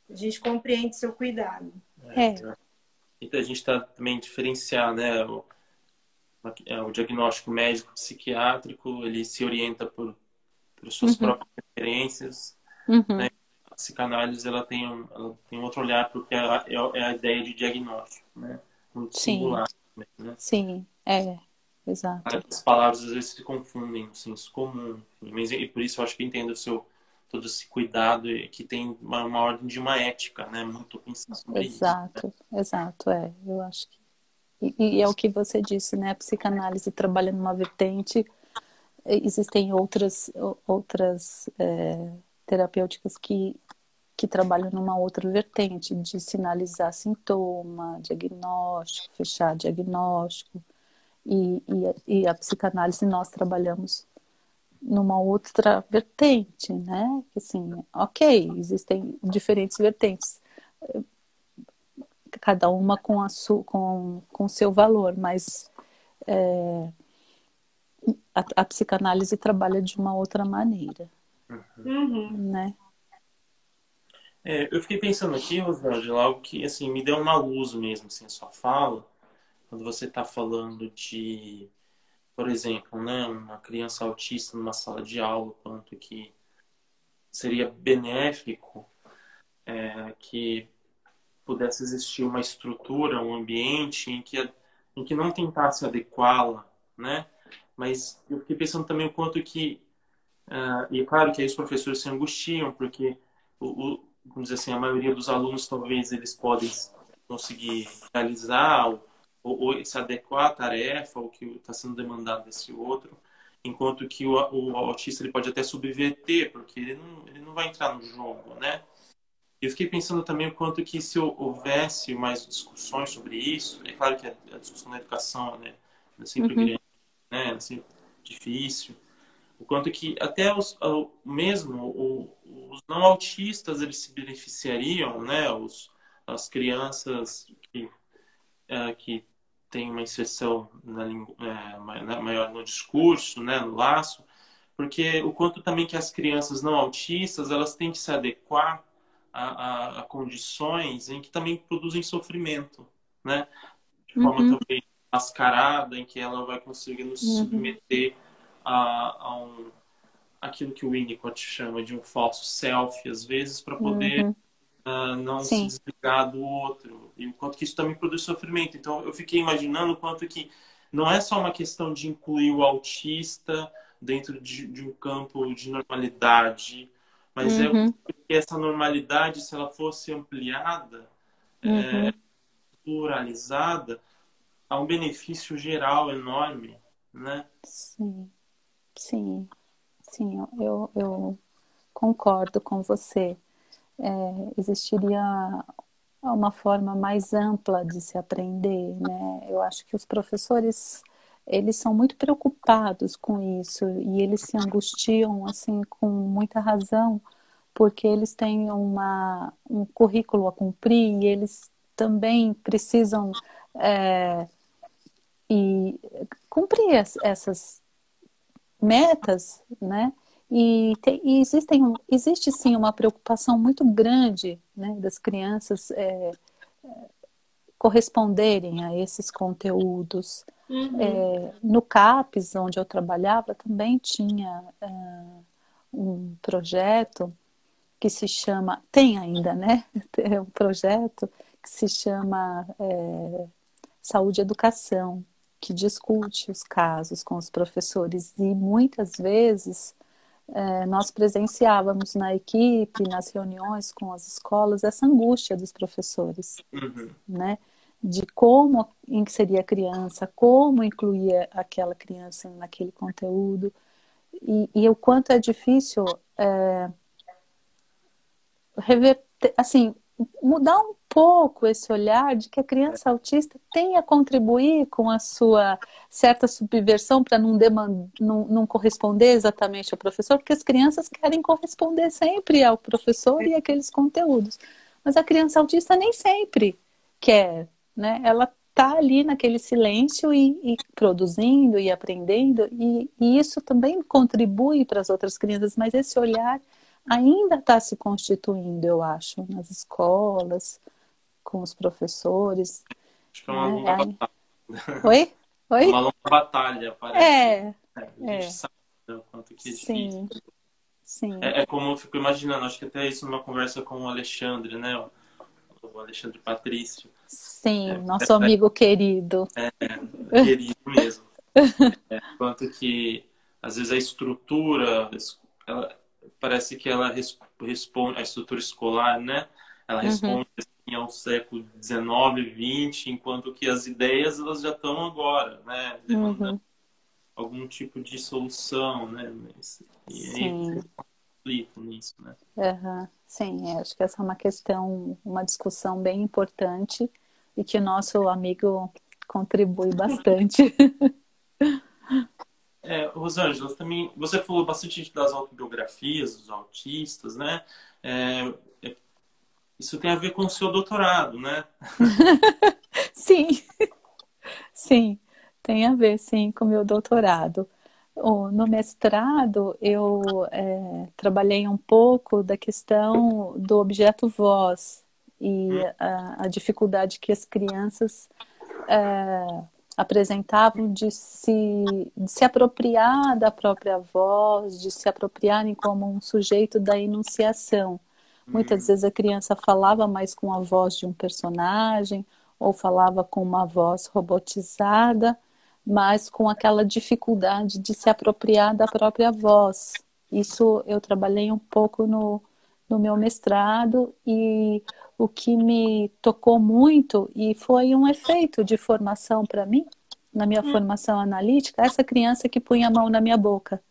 [SPEAKER 1] a gente compreende seu cuidado.
[SPEAKER 2] Então, a gente está também diferenciar, né? O diagnóstico médico psiquiátrico, ele se orienta por suas próprias referências, né? A psicanálise, ela tem um outro olhar porque é a ideia de diagnóstico, né? Muito singular. Né?
[SPEAKER 3] Sim, exato.
[SPEAKER 2] As palavras às vezes se confundem no senso comum, mas e por isso eu acho que entendo todo esse cuidado que tem uma ordem de uma ética, né? Muito pensando sobre isso.
[SPEAKER 3] Exato, eu acho que... E é o que você disse, né? A psicanálise trabalha numa vertente, existem outras terapêuticas que trabalham numa outra vertente, de sinalizar sintoma, diagnóstico, fechar diagnóstico. E a psicanálise, nós trabalhamos numa outra vertente, né? Assim, ok, existem diferentes vertentes, cada uma com o seu valor, mas a psicanálise trabalha de uma outra maneira, né?
[SPEAKER 2] Eu fiquei pensando aqui, Rosângela, algo que assim, me deu uma luz mesmo, assim, a sua fala, quando você está falando de, por exemplo, né, uma criança autista numa sala de aula, quanto que seria benéfico que pudesse existir uma estrutura, um ambiente em que não tentasse adequá-la, né? Mas eu fiquei pensando também o quanto que E é claro que aí os professores se angustiam, porque, vamos dizer assim, a maioria dos alunos talvez eles podem conseguir realizar ou se adequar à tarefa, ou que está sendo demandado desse outro, enquanto que o autista ele pode até subverter, porque ele não vai entrar no jogo, né? Eu fiquei pensando também o quanto que se houvesse mais discussões sobre isso, é claro que a discussão na educação, né, é sempre
[SPEAKER 3] Uhum,
[SPEAKER 2] grande, né, é sempre difícil, o quanto que até os não autistas eles se beneficiariam, né, as crianças que têm uma inserção maior no discurso, né, no laço, porque o quanto também que as crianças não autistas elas têm que se adequar a condições em que também produzem sofrimento, né? De forma
[SPEAKER 3] uhum,
[SPEAKER 2] também mascarada, em que ela vai conseguindo se
[SPEAKER 3] uhum,
[SPEAKER 2] submeter aquilo que o Winnicott chama de um falso self, às vezes, para poder
[SPEAKER 3] uhum.
[SPEAKER 2] não se
[SPEAKER 3] Sim.
[SPEAKER 2] desligar do outro. E o quanto que isso também produz sofrimento. Então, eu fiquei imaginando o quanto que não é só uma questão de incluir o autista dentro de um campo de normalidade, mas é
[SPEAKER 3] Uhum,
[SPEAKER 2] que essa normalidade, se ela fosse ampliada,
[SPEAKER 3] uhum.
[SPEAKER 2] pluralizada, há um benefício geral enorme, né?
[SPEAKER 3] Sim, sim, sim, eu concordo com você. Existiria uma forma mais ampla de se aprender, né? Eu acho que os professores, eles são muito preocupados com isso e eles se angustiam, assim, com muita razão, porque eles têm um currículo a cumprir e eles também precisam é, e cumprir essas metas, né? E existe sim uma preocupação muito grande, né, das crianças corresponderem a esses conteúdos.
[SPEAKER 1] Uhum.
[SPEAKER 3] No CAPES, onde eu trabalhava, também tinha um projeto que se chama, tem ainda, né? É um projeto que se chama Saúde e Educação, que discute os casos com os professores e muitas vezes nós presenciávamos na equipe, nas reuniões com as escolas, essa angústia dos professores,
[SPEAKER 2] Uhum.
[SPEAKER 3] né? De como inserir a criança, como incluir aquela criança naquele conteúdo e o quanto é difícil reverter, assim, mudar um pouco esse olhar de que a criança autista tem a contribuir com a sua certa subversão para não corresponder exatamente ao professor, porque as crianças querem corresponder sempre ao professor e aqueles conteúdos. Mas a criança autista nem sempre quer, né? Ela está ali naquele silêncio e produzindo e aprendendo, e isso também contribui para as outras crianças, mas esse olhar ainda está se constituindo, eu acho, nas escolas, com os professores,
[SPEAKER 2] Acho que é uma
[SPEAKER 3] né?
[SPEAKER 2] longa batalha.
[SPEAKER 3] Oi?
[SPEAKER 2] É uma
[SPEAKER 3] Oi?
[SPEAKER 2] longa batalha, parece.
[SPEAKER 3] É,
[SPEAKER 2] A gente
[SPEAKER 3] é,
[SPEAKER 2] sabe, né, o quanto que é difícil.
[SPEAKER 3] sim, sim,
[SPEAKER 2] É como eu fico imaginando, acho que até isso numa conversa com o Alexandre, né? O Alexandre Patrício.
[SPEAKER 3] sim, nosso amigo querido.
[SPEAKER 2] Querido mesmo. Quanto que, às vezes, a estrutura, parece que ela responde, a estrutura escolar, né? Ela
[SPEAKER 3] Uhum,
[SPEAKER 2] responde assim, ao século XIX, XX, enquanto que as ideias elas já estão agora, né? Demandando
[SPEAKER 3] uhum,
[SPEAKER 2] algum tipo de solução, né? E aí tem
[SPEAKER 3] sim,
[SPEAKER 2] conflito nisso, né?
[SPEAKER 3] uhum, sim, acho que essa é uma questão, uma discussão bem importante e que o nosso amigo contribui bastante.
[SPEAKER 2] Rosângela, também, você falou bastante das autobiografias dos autistas, né? É, isso tem a ver com o seu doutorado, né?
[SPEAKER 3] Sim, sim, tem a ver, sim, com o meu doutorado. No mestrado, eu trabalhei um pouco da questão do objeto voz e a dificuldade que as crianças apresentavam de se apropriar da própria voz, de se apropriarem como um sujeito da enunciação. Muitas
[SPEAKER 2] Hum,
[SPEAKER 3] vezes a criança falava mais com a voz de um personagem ou falava com uma voz robotizada, mas com aquela dificuldade de se apropriar da própria voz. Isso eu trabalhei um pouco no meu mestrado, e o que me tocou muito, e foi um efeito de formação para mim, na minha formação analítica, essa criança que punha a mão na minha boca.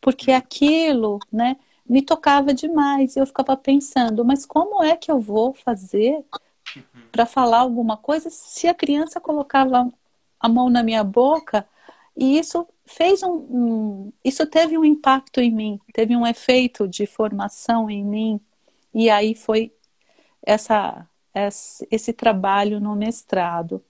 [SPEAKER 3] Porque aquilo, né, me tocava demais. E eu ficava pensando, mas como é que eu vou fazer para falar alguma coisa se a criança colocava a mão na minha boca? E isso fez isso teve um impacto em mim, teve um efeito de formação em mim. E aí foi esse trabalho no mestrado.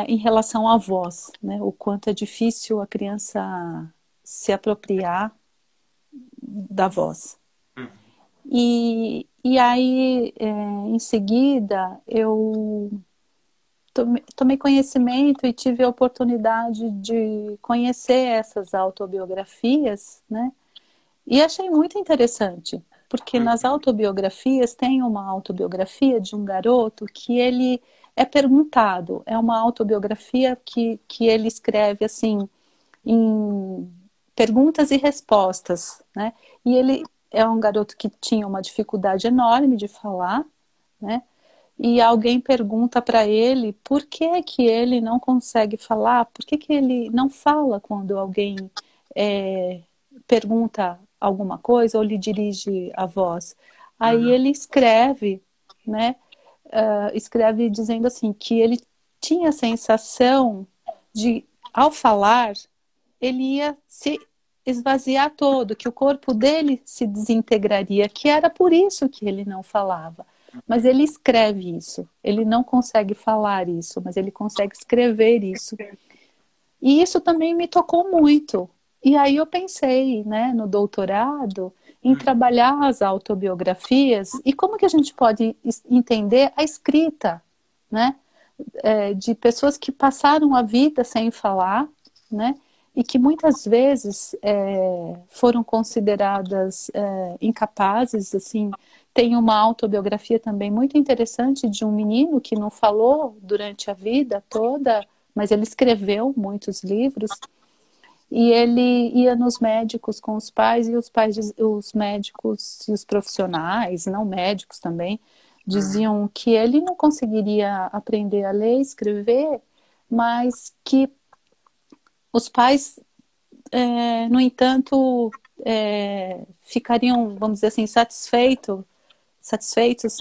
[SPEAKER 3] Em relação à voz, né? O quanto é difícil a criança se apropriar da voz. E aí, em seguida, eu tomei conhecimento e tive a oportunidade de conhecer essas autobiografias, né? E achei muito interessante, porque nas autobiografias tem uma autobiografia de um garoto que ele é perguntado, é uma autobiografia que ele escreve assim, em perguntas e respostas, né? E ele é um garoto que tinha uma dificuldade enorme de falar, né? E alguém pergunta para ele por que que ele não consegue falar, por que que ele não fala quando alguém pergunta alguma coisa ou lhe dirige a voz. Aí ele escreve, né? Escreve dizendo assim que ele tinha a sensação de, ao falar, ele ia se esvaziar todo, que o corpo dele se desintegraria, que era por isso que ele não falava. Mas ele escreve isso, ele não consegue falar isso, mas ele consegue escrever isso. E isso também me tocou muito. E aí eu pensei, né, no doutorado, em trabalhar as autobiografias e como que a gente pode entender a escrita, né, de pessoas que passaram a vida sem falar, né, e que muitas vezes foram consideradas incapazes, assim. Tem uma autobiografia também muito interessante de um menino que não falou durante a vida toda, mas ele escreveu muitos livros, e ele ia nos médicos com os pais, e os médicos e os profissionais, não médicos também, diziam que ele não conseguiria aprender a ler e escrever, mas que os pais, no entanto, ficariam, vamos dizer assim, satisfeitos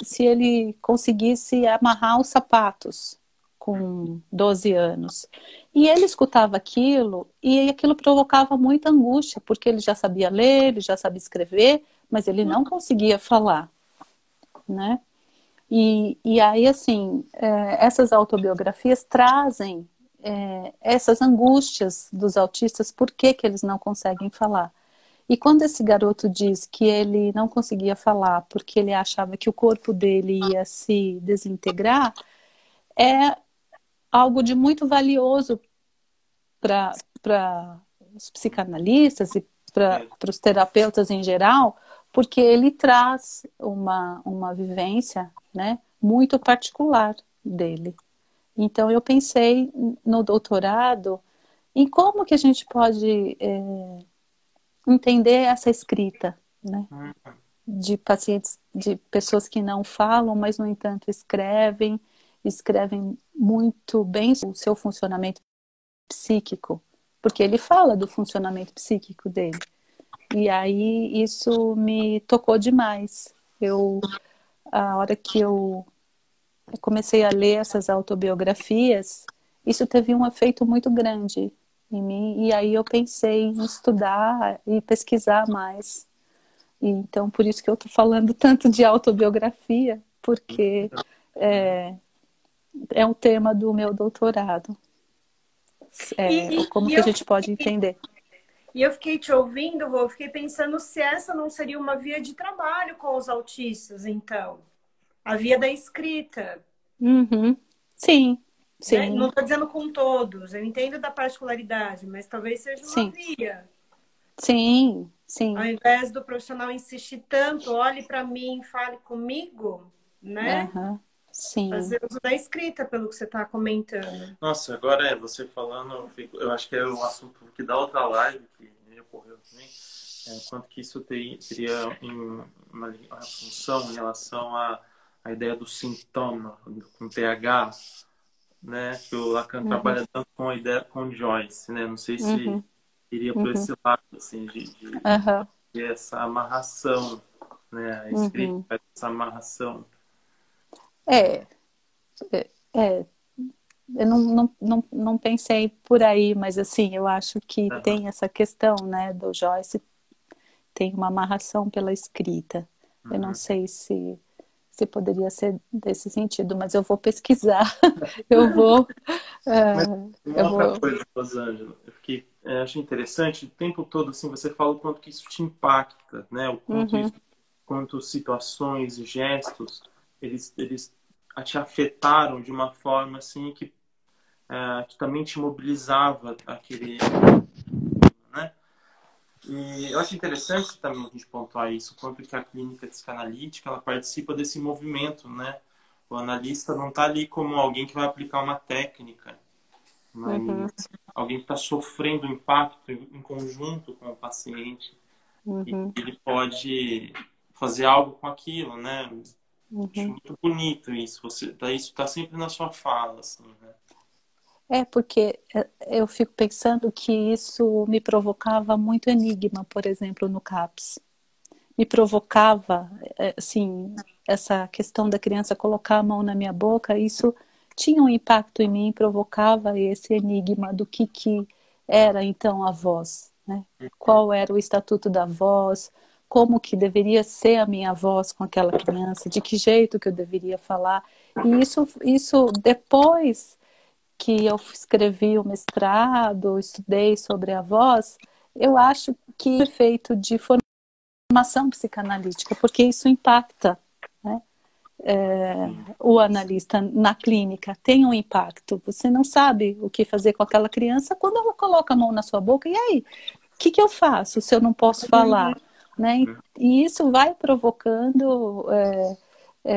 [SPEAKER 3] se ele conseguisse amarrar os sapatos com 12 anos. E ele escutava aquilo, e aquilo provocava muita angústia, porque ele já sabia ler, ele já sabia escrever, mas ele não conseguia falar, né? E aí, assim, essas autobiografias trazem essas angústias dos autistas, por que que eles não conseguem falar. E quando esse garoto diz que ele não conseguia falar porque ele achava que o corpo dele ia se desintegrar, é algo de muito valioso para os psicanalistas e para os terapeutas em geral, porque ele traz uma vivência, né, muito particular dele. Então eu pensei no doutorado em como que a gente pode entender essa escrita, né, de pacientes, de pessoas que não falam, mas no entanto escrevem muito bem o seu funcionamento psíquico, porque ele fala do funcionamento psíquico dele. E aí isso me tocou demais. A hora que eu comecei a ler essas autobiografias, isso teve um efeito muito grande em mim, e aí eu pensei em estudar e pesquisar mais. E então, por isso que eu estou falando tanto de autobiografia, porque é um tema do meu doutorado. Como que a gente pode entender?
[SPEAKER 1] E eu fiquei te ouvindo, Rô, eu fiquei pensando se essa não seria uma via de trabalho com os autistas, então. A via da escrita.
[SPEAKER 3] Uhum. Sim, sim.
[SPEAKER 1] Né? Não estou dizendo com todos, eu entendo da particularidade, mas talvez seja uma via.
[SPEAKER 3] Sim, sim.
[SPEAKER 1] Ao invés do profissional insistir tanto, olhe para mim, fale comigo, né?
[SPEAKER 3] Sim.
[SPEAKER 1] Fazer uso da escrita, pelo que você está comentando.
[SPEAKER 2] Nossa, agora você falando, eu acho que é o assunto que dá outra live que me ocorreu também, quanto que isso teria uma função em relação à ideia do sintoma, com TH, né? Que o Lacan
[SPEAKER 3] Uhum,
[SPEAKER 2] trabalha tanto com a ideia com Joyce, né? Não sei se
[SPEAKER 3] uhum,
[SPEAKER 2] iria por
[SPEAKER 3] uhum,
[SPEAKER 2] esse lado, assim, de
[SPEAKER 3] aham,
[SPEAKER 2] ter essa amarração, né? A escrita
[SPEAKER 3] uhum.
[SPEAKER 2] faz essa amarração.
[SPEAKER 3] É, é, eu não pensei por aí, mas assim, eu acho que
[SPEAKER 2] Aham.
[SPEAKER 3] tem essa questão, né, do Joyce, tem uma amarração pela escrita. Eu não
[SPEAKER 2] Uhum.
[SPEAKER 3] sei se poderia ser desse sentido, mas eu vou pesquisar. Eu vou,
[SPEAKER 2] Mas
[SPEAKER 3] eu
[SPEAKER 2] uma outra
[SPEAKER 3] vou.
[SPEAKER 2] coisa, Rosângela, que achei interessante, o tempo todo assim, você fala o quanto que isso te impacta, né? O quanto
[SPEAKER 3] Uhum,
[SPEAKER 2] isso, quanto situações e gestos eles te afetaram de uma forma assim que também te mobilizava aquele, né? E eu acho interessante também a gente pontuar isso, quanto que a clínica psicanalítica ela participa desse movimento, né? O analista não está ali como alguém que vai aplicar uma técnica, mas
[SPEAKER 3] uhum,
[SPEAKER 2] alguém que está sofrendo impacto em conjunto com o paciente e
[SPEAKER 3] uhum,
[SPEAKER 2] ele pode fazer algo com aquilo, né? Acho
[SPEAKER 3] uhum.
[SPEAKER 2] muito bonito isso. Isso está sempre na sua fala, assim, né?
[SPEAKER 3] É porque eu fico pensando que isso me provocava muito enigma, por exemplo, no CAPS. Me provocava, assim, essa questão da criança colocar a mão na minha boca, isso tinha um impacto em mim, provocava esse enigma do que era então a voz, né? Qual era o estatuto da voz, como que deveria ser a minha voz com aquela criança, de que jeito que eu deveria falar. E isso depois que eu escrevi o mestrado, estudei sobre a voz, eu acho que é feito de formação psicanalítica, porque isso impacta, né?
[SPEAKER 2] Sim.
[SPEAKER 3] O analista na clínica tem um impacto. Você não sabe o que fazer com aquela criança quando ela coloca a mão na sua boca. E aí, o que eu faço se eu não posso falar? Né? E isso vai provocando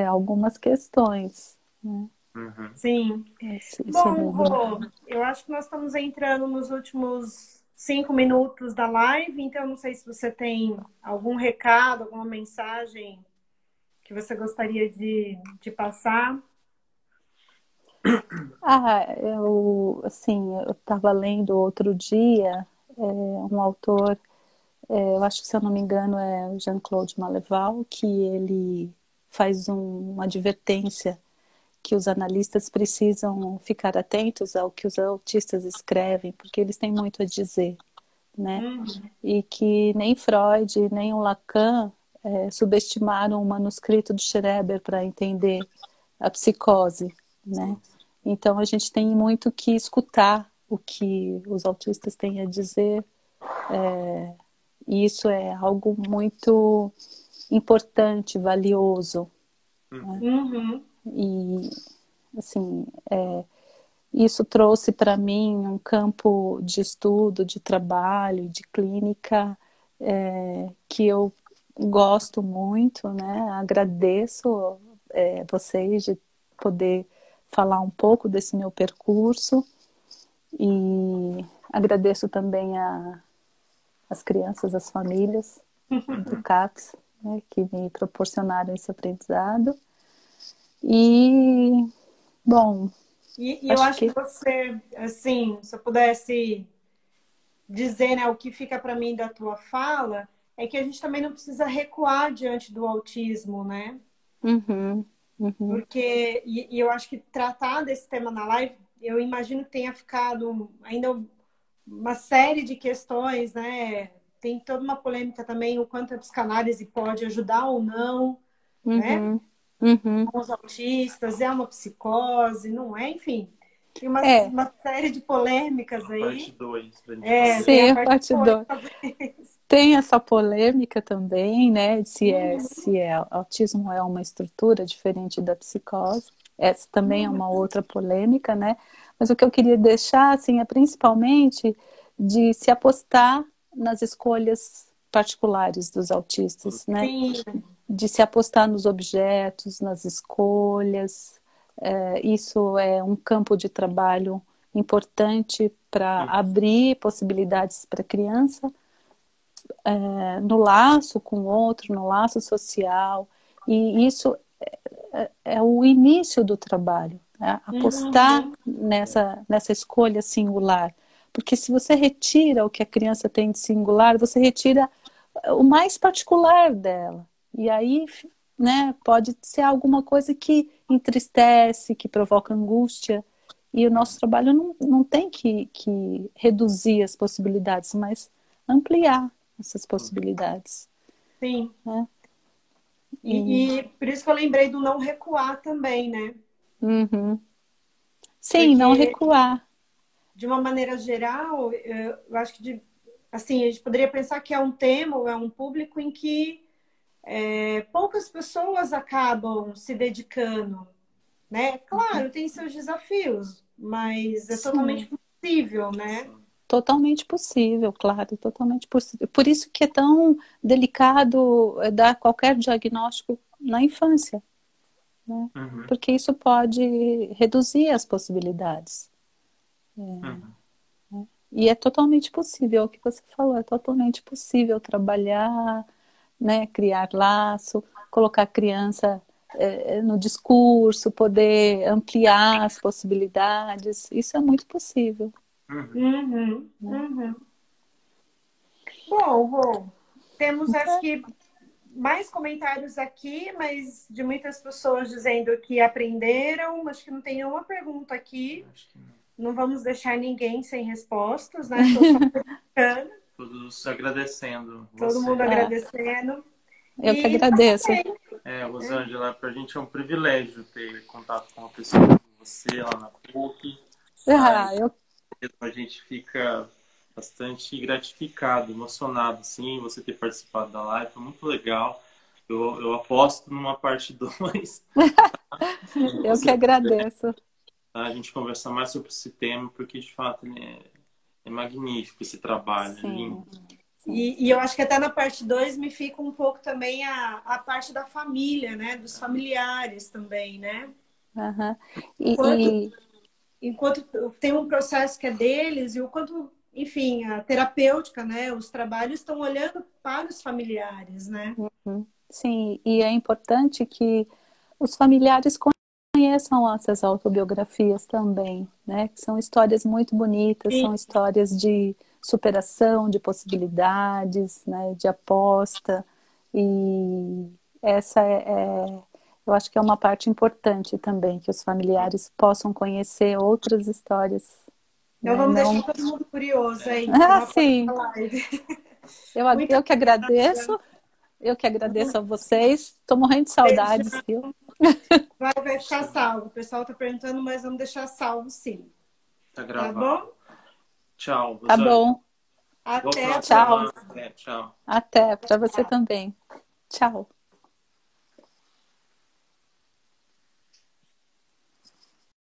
[SPEAKER 3] algumas questões. Né?
[SPEAKER 2] Uhum.
[SPEAKER 1] Sim.
[SPEAKER 3] Esse
[SPEAKER 1] Bom,
[SPEAKER 3] enigma.
[SPEAKER 1] Rô, eu acho que nós estamos entrando nos últimos 5 minutos da live, então não sei se você tem algum recado, alguma mensagem que você gostaria de passar.
[SPEAKER 3] Assim, eu estava lendo outro dia um autor, eu acho que se eu não me engano é o Jean-Claude Maleval, que ele faz uma advertência que os analistas precisam ficar atentos ao que os autistas escrevem, porque eles têm muito a dizer, né? E que nem Freud, nem o Lacan subestimaram o manuscrito do Schreber para entender a psicose, né?
[SPEAKER 2] Sim.
[SPEAKER 3] Então a gente tem muito que escutar o que os autistas têm a dizer, e isso é algo muito importante, valioso, né?
[SPEAKER 2] Uhum.
[SPEAKER 1] Uhum.
[SPEAKER 3] E assim, isso trouxe para mim um campo de estudo, de trabalho, de clínica, que eu gosto muito, né? Agradeço vocês de poder falar um pouco desse meu percurso e agradeço também as crianças, as famílias do CAPS, né, que me proporcionaram esse aprendizado. E, bom,
[SPEAKER 1] E eu
[SPEAKER 3] acho
[SPEAKER 1] acho que
[SPEAKER 3] que
[SPEAKER 1] você, assim, se eu pudesse dizer, né, o que fica para mim da tua fala, é que a gente também não precisa recuar diante do autismo, né?
[SPEAKER 3] uhum, uhum,
[SPEAKER 1] Porque, e eu acho que tratar desse tema na live, eu imagino que tenha ficado ainda uma série de questões, né? Tem toda uma polêmica também, o quanto a psicanálise pode ajudar ou não, né?
[SPEAKER 3] uhum, uhum.
[SPEAKER 1] Com os autistas, é uma psicose, não é? Enfim, tem
[SPEAKER 3] É,
[SPEAKER 1] uma série de polêmicas
[SPEAKER 2] Parte
[SPEAKER 1] aí.
[SPEAKER 2] 2 pra gente
[SPEAKER 1] É,
[SPEAKER 2] fazer.
[SPEAKER 1] tem a
[SPEAKER 3] sim, a
[SPEAKER 1] parte
[SPEAKER 3] parte
[SPEAKER 1] boa,
[SPEAKER 3] 2.
[SPEAKER 1] talvez.
[SPEAKER 3] Tem essa polêmica também, né?
[SPEAKER 1] Uhum.
[SPEAKER 3] Se autismo é uma estrutura diferente da psicose. Essa também é uma outra polêmica, né? Mas o que eu queria deixar, assim, é principalmente de se apostar nas escolhas particulares dos autistas, né?
[SPEAKER 1] Sim.
[SPEAKER 3] De se apostar nos objetos, nas escolhas. Isso é um campo de trabalho importante para abrir possibilidades para a criança, no laço com o outro, no laço social, e isso é o início do trabalho, né? Apostar nessa escolha singular. Porque se você retira o que a criança tem de singular, você retira o mais particular dela. E aí, né, pode ser alguma coisa que entristece, que provoca angústia. E o nosso trabalho não tem que reduzir as possibilidades, mas ampliar essas possibilidades.
[SPEAKER 1] Sim.
[SPEAKER 3] Né?
[SPEAKER 1] E por isso que eu lembrei do não recuar também, né?
[SPEAKER 3] Uhum. Sim, não recuar.
[SPEAKER 1] De uma maneira geral, eu acho que assim, a gente poderia pensar que é um tema, ou é um público em que poucas pessoas acabam se dedicando, né? Claro, tem seus desafios, mas é totalmente possível, né?
[SPEAKER 3] Totalmente possível, claro, totalmente possível. Por isso que é tão delicado dar qualquer diagnóstico na infância, né? Porque isso pode reduzir as possibilidades. E é totalmente possível, o que você falou, é totalmente possível trabalhar, né, criar laço, colocar a criança no discurso, poder ampliar as possibilidades, isso é muito possível.
[SPEAKER 1] Bom, Rô, temos acho que mais comentários aqui, mas de muitas pessoas dizendo que aprenderam. Acho que não tem nenhuma pergunta aqui. Não vamos deixar ninguém sem respostas, né? Estou só perguntando.
[SPEAKER 2] Todos agradecendo.
[SPEAKER 1] Todo mundo agradecendo.
[SPEAKER 3] Eu que agradeço.
[SPEAKER 2] Rosângela, para a gente é um privilégio ter contato com uma pessoa como você lá na PUC. A gente fica bastante gratificado, emocionado, sim, você ter participado da live, foi muito legal. Eu aposto numa parte 2.
[SPEAKER 3] Eu que agradeço.
[SPEAKER 2] A gente conversar mais sobre esse tema, porque de fato é magnífico esse trabalho. Lindo.
[SPEAKER 1] E eu acho que até na parte 2 me fica um pouco também a parte da família, né? Dos familiares também, né? Enquanto tem um processo que é deles e o quanto, enfim, a terapêutica, né? Os trabalhos estão olhando para os familiares, né?
[SPEAKER 3] Sim, e é importante que os familiares conheçam essas autobiografias também, né? Que são histórias muito bonitas, são histórias de superação, de possibilidades, né? De aposta. E essa eu acho que é uma parte importante também, que os familiares possam conhecer outras histórias.
[SPEAKER 1] Então vamos deixar todo mundo curioso aí.
[SPEAKER 3] Sim. Eu que agradeço. Eu que agradeço a vocês. Estou morrendo de saudades, viu?
[SPEAKER 1] Vai ficar salvo. O pessoal está perguntando, mas vamos deixar salvo, sim.
[SPEAKER 2] Tá gravado.
[SPEAKER 1] Tá bom?
[SPEAKER 2] Tchau.
[SPEAKER 3] Tá bom.
[SPEAKER 1] Até.
[SPEAKER 3] Tchau.
[SPEAKER 2] Tchau.
[SPEAKER 3] Até. Para você também. Tchau.